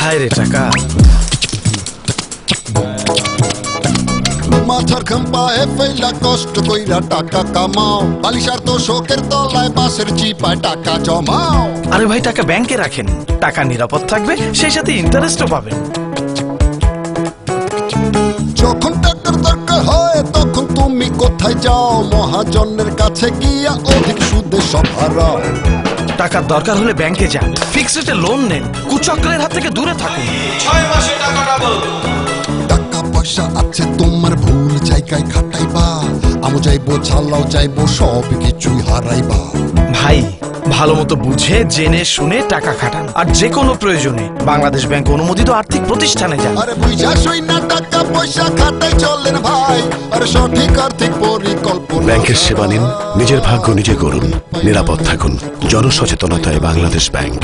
হায় রে টাকা। মাথার ঘাম পায়ে ফেলা কষ্ট কইরা টাকা কামাও, বালিশার তো শোকের তলায় বাসের চিপায় টাকা জমাও। আরে ভাই টাকা ব্যাংকে রাখেন, টাকা নিরাপদ থাকবে, সেই সাথে ইন্টারেস্টও পাবেন। যখন টাকার দরকার হয় তখন তুমি কোথায় যাও? মহাজনের কাছে গিয়া অধিক সুদে সব হারাও। টাকার দরকার হলে ব্যাংকে যান, ফিক্সড রেটে লোন নেন, কুচক্রের হাত থেকে দূরে থাকুন। 6 মাসে টাকা ডাবল। টাকা পয়সা আছে তোমার, ভুল জায়গায় খাটাইবা, আমও যাইবো ছালাও যাইবো, সব কিছুই হারাইবা। ভাই ভালো মতো বুঝে জেনে শুনে টাকা খাটান, আর যে কোনো প্রয়োজনে বাংলাদেশ ব্যাংক অনুমোদিত আর্থিক প্রতিষ্ঠানে যান। আরে বুঝা শুই না টাকা পয়সা খাটাই চলেন ভাই, আরে সঠিক আর্থিক পরিকল্পনা। ব্যাংকের সেবা নিন, নিজের ভাগ্য নিজে করুন, নিরাপদ থাকুন। জনসচেতনতায় বাংলাদেশ ব্যাংক।